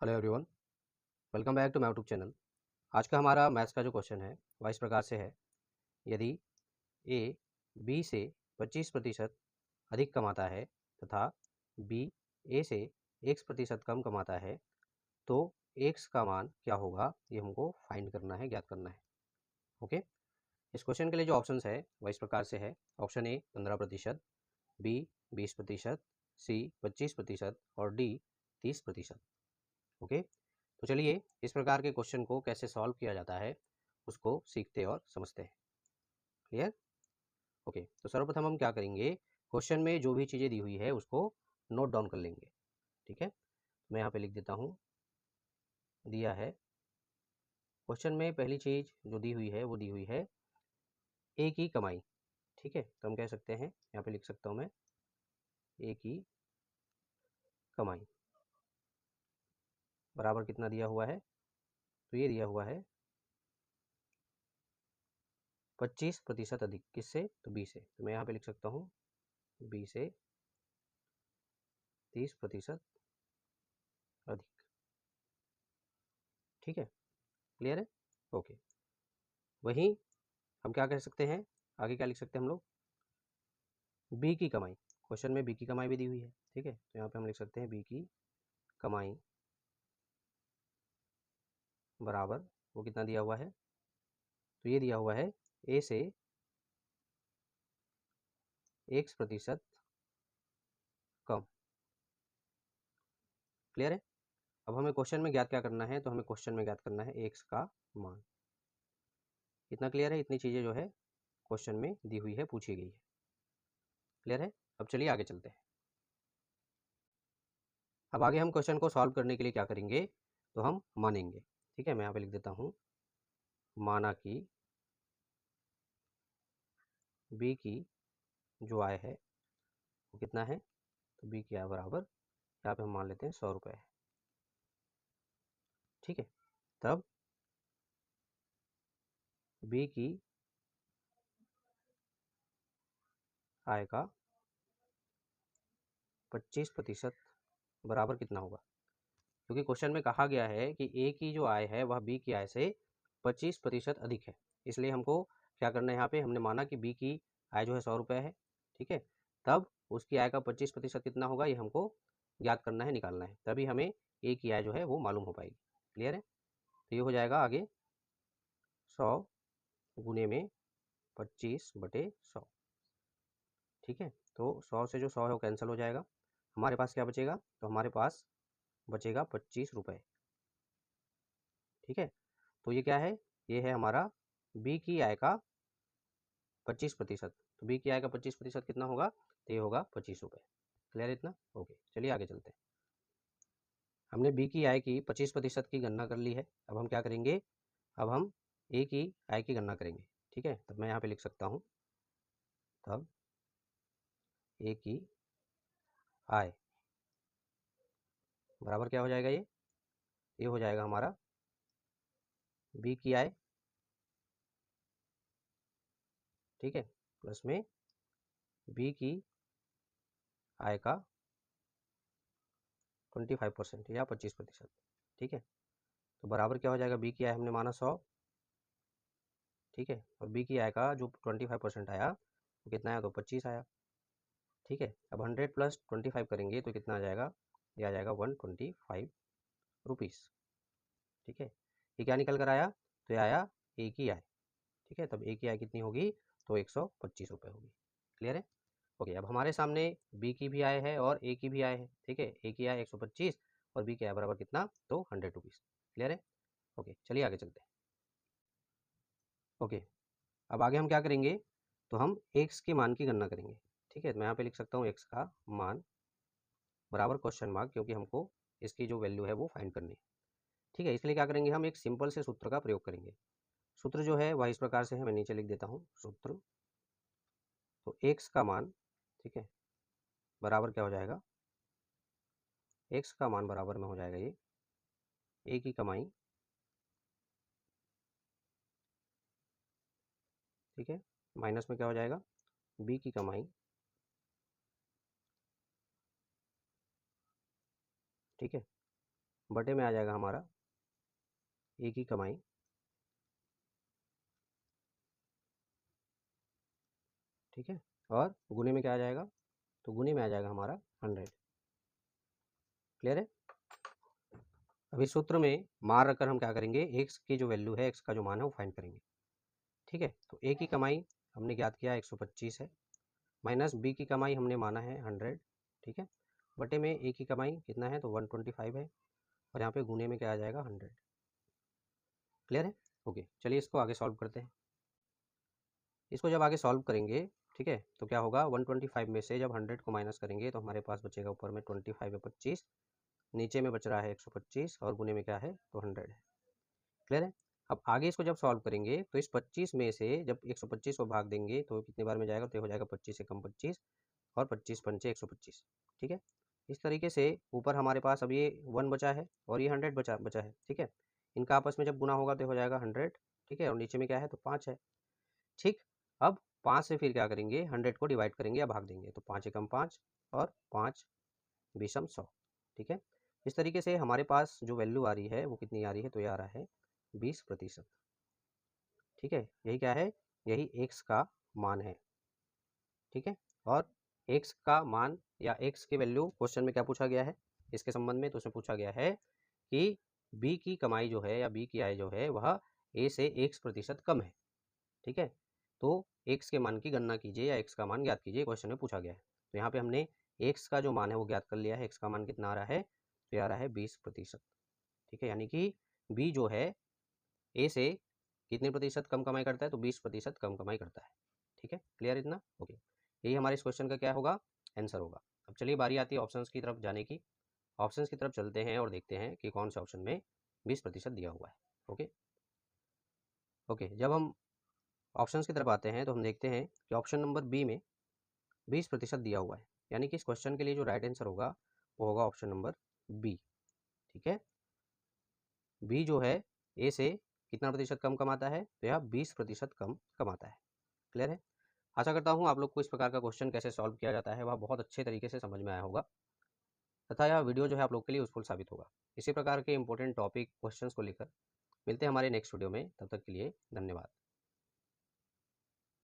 Hello everyone, welcome back to my YouTube channel. आज का हमारा मैथ्स का जो क्वेश्चन है वह इस प्रकार से है। यदि ए बी से 25% अधिक कमाता है तथा बी ए से x% कम कमाता है तो x का मान क्या होगा, ये हमको फाइंड करना है, ज्ञात करना है। ओके, इस क्वेश्चन के लिए जो ऑप्शंस है वह इस प्रकार से है। ऑप्शन ए 15%, बी 20%, सी 25% और डी 30%। ओके, तो चलिए इस प्रकार के क्वेश्चन को कैसे सॉल्व किया जाता है उसको सीखते और समझते हैं। क्लियर? ओके, तो सर्वप्रथम हम क्या करेंगे, क्वेश्चन में जो भी चीज़ें दी हुई है उसको नोट डाउन कर लेंगे। ठीक है, मैं यहाँ पे लिख देता हूँ। दिया है क्वेश्चन में पहली चीज़ जो दी हुई है वो दी हुई है ए की कमाई। ठीक है, तो हम कह सकते हैं, यहाँ पे लिख सकता हूँ मैं, ए की कमाई बराबर कितना दिया हुआ है, तो ये दिया हुआ है 25% अधिक। किससे? तो बी से। तो मैं यहाँ पे लिख सकता हूँ बी से 30% अधिक। ठीक है, क्लियर है? ओके, वहीं हम क्या कह सकते हैं, आगे क्या लिख सकते हैं हम लोग, बी की कमाई। क्वेश्चन में बी की कमाई भी दी हुई है। ठीक है, तो यहाँ पे हम लिख सकते हैं बी की कमाई बराबर, वो कितना दिया हुआ है, तो ये दिया हुआ है ए से x% कम। क्लियर है? अब हमें क्वेश्चन में ज्ञात क्या करना है, तो हमें क्वेश्चन में ज्ञात करना है x का मान। इतना क्लियर है? इतनी चीज़ें जो है क्वेश्चन में दी हुई है, पूछी गई है। क्लियर है? अब चलिए आगे चलते हैं। अब आगे हम क्वेश्चन को सॉल्व करने के लिए क्या करेंगे, तो हम मानेंगे। ठीक है, मैं यहाँ पे लिख देता हूँ, माना कि बी की जो आय है वो कितना है, तो बी की आय बराबर, यहाँ पे हम मान लेते हैं 100 रुपये है। ठीक है, तब बी की आय का 25% बराबर कितना होगा, क्योंकि क्वेश्चन में कहा गया है कि ए की जो आय है वह बी की आय से 25% अधिक है। इसलिए हमको क्या करना है, यहाँ पे हमने माना कि बी की आय जो है 100 रुपये है। ठीक है, तब उसकी आय का 25% कितना होगा, ये हमको ज्ञात करना है, निकालना है, तभी हमें ए की आय जो है वो मालूम हो पाएगी। क्लियर है? तो ये हो जाएगा आगे 100 गुने में 25/100। ठीक है, तो 100 से जो 100 है वो कैंसिल हो जाएगा। हमारे पास क्या बचेगा, तो हमारे पास बचेगा 25 रुपये। ठीक है, तो ये क्या है, ये है हमारा बी की आय का 25%। तो बी की आय का 25% कितना होगा, तो ये होगा 25 रुपये। क्लियर इतना? ओके, चलिए आगे चलते हैं। हमने बी की आय की 25% की गणना कर ली है। अब हम क्या करेंगे, अब हम ए की आय की गणना करेंगे। ठीक है, तब मैं यहाँ पे लिख सकता हूँ, तब ए की आय बराबर क्या हो जाएगा, ये हो जाएगा हमारा बी की आय, ठीक है, प्लस में बी की आय का 25% या 25%। ठीक है, तो बराबर क्या हो जाएगा, बी की आय हमने माना 100। ठीक है, और बी की आय का जो 25% आया वो कितना आया, तो 25 आया। ठीक है, अब 100 प्लस 25 करेंगे तो कितना आ जाएगा, ये आ जाएगा 125 रुपीज़। ठीक है, ये क्या निकल कर आया, तो ये आया ए की आय। ठीक है, तब ए की आय कितनी होगी, तो 125 रुपये होगी। क्लियर है? ओके, अब हमारे सामने बी की भी आय है और ए की भी आय है। ठीक है, ए की आय 125 और बी की आय बराबर कितना, तो 100 रुपीज़। क्लियर है? ओके, चलिए आगे चलते हैं। ओके, अब आगे हम क्या करेंगे, तो हम एक्स के मान की गणना करेंगे। ठीक है, तो मैं यहाँ पे लिख सकता हूँ एक्स का मान बराबर क्वेश्चन मार्क, क्योंकि हमको इसकी जो वैल्यू है वो फाइंड करनी है। ठीक है, इसलिए क्या करेंगे, हम एक सिंपल से सूत्र का प्रयोग करेंगे। सूत्र जो है वह इस प्रकार से है, मैं नीचे लिख देता हूँ सूत्र। तो एक्स का मान, ठीक है, बराबर क्या हो जाएगा, एक्स का मान बराबर में हो जाएगा ये ए की कमाई, ठीक है, माइनस में क्या हो जाएगा, बी की कमाई। ठीक है, बटे में आ जाएगा हमारा ए की कमाई ठीक है, और गुने में क्या आ जाएगा, तो गुने में आ जाएगा हमारा 100। क्लियर है। अभी सूत्र में मार रखकर हम क्या करेंगे, एक्स की जो वैल्यू है, एक्स का जो मान है वो फाइंड करेंगे। ठीक है, तो ए की कमाई हमने ज्ञात किया 125 है, माइनस बी की कमाई हमने माना है 100। ठीक है, बटे में ए की कमाई कितना है, तो 125 है, और यहाँ पे गुने में क्या आ जाएगा 100। क्लियर है। ओके, चलिए इसको आगे सॉल्व करते हैं। इसको जब आगे सॉल्व करेंगे, ठीक है, तो क्या होगा, 125 में से जब 100 को माइनस करेंगे तो हमारे पास बचेगा ऊपर में 25 है 25, नीचे में बच रहा है 125, और गुने में क्या है, तो 100 है। क्लियर है। अब आगे इसको जब सॉल्व करेंगे तो इस 25 में से जब 125 को भाग देंगे तो कितनी बार में जाएगा, तो हो जाएगा 25 से कम 25, और 25 पंचे 125। ठीक है, इस तरीके से ऊपर हमारे पास अब ये 1 बचा है और ये 100 बचा है। ठीक है, इनका आपस में जब गुना होगा तो हो जाएगा 100। ठीक है, और नीचे में क्या है, तो 5 है। ठीक, अब 5 से फिर क्या करेंगे, 100 को डिवाइड करेंगे या भाग देंगे, तो 5 एकम 5 और 5 विषम 100। ठीक है, इस तरीके से हमारे पास जो वैल्यू आ रही है वो कितनी आ रही है, तो ये आ रहा है 20%। ठीक है, यही क्या है, यही एक्स का मान है। ठीक है, और एक्स का मान या एक्स की वैल्यू क्वेश्चन में क्या पूछा गया है इसके संबंध में, तो उसमें पूछा गया है कि बी की कमाई जो है या बी की आय जो है वह ए से x% कम है। ठीक है, तो एक्स के मान की गणना कीजिए या एक्स का मान ज्ञात कीजिए, क्वेश्चन में पूछा गया है। तो यहाँ पे हमने एक्स का जो मान है वो ज्ञात कर लिया है, एक्स का मान कितना आ रहा है, तो आ रहा है 20%। ठीक है, यानी कि बी जो है ए से कितने प्रतिशत कम कमाई करता है, तो 20% कम कमाई करता है। ठीक है, क्लियर इतना। ओके, यही हमारे इस क्वेश्चन का क्या होगा, आंसर होगा। अब चलिए बारी आती है ऑप्शंस की तरफ जाने की। ऑप्शंस की तरफ चलते हैं और देखते हैं कि कौन से ऑप्शन में 20% दिया हुआ है। ओके ओके, जब हम ऑप्शंस की तरफ आते हैं तो हम देखते हैं कि ऑप्शन नंबर बी में 20% दिया हुआ है, यानी कि इस क्वेश्चन के लिए जो राइट आंसर होगा वो होगा ऑप्शन नंबर बी। ठीक है, बी जो है ए से कितना प्रतिशत कम कमाता है, तो यह 20% कम कमाता है। क्लियर है। आशा करता हूँ आप लोग को इस प्रकार का क्वेश्चन कैसे सॉल्व किया जाता है वह बहुत अच्छे तरीके से समझ में आया होगा, तथा यह वीडियो जो है आप लोग के लिए यूजफुल साबित होगा। इसी प्रकार के इंपॉर्टेंट टॉपिक क्वेश्चंस को लेकर मिलते हैं हमारे नेक्स्ट वीडियो में, तब तक के लिए धन्यवाद।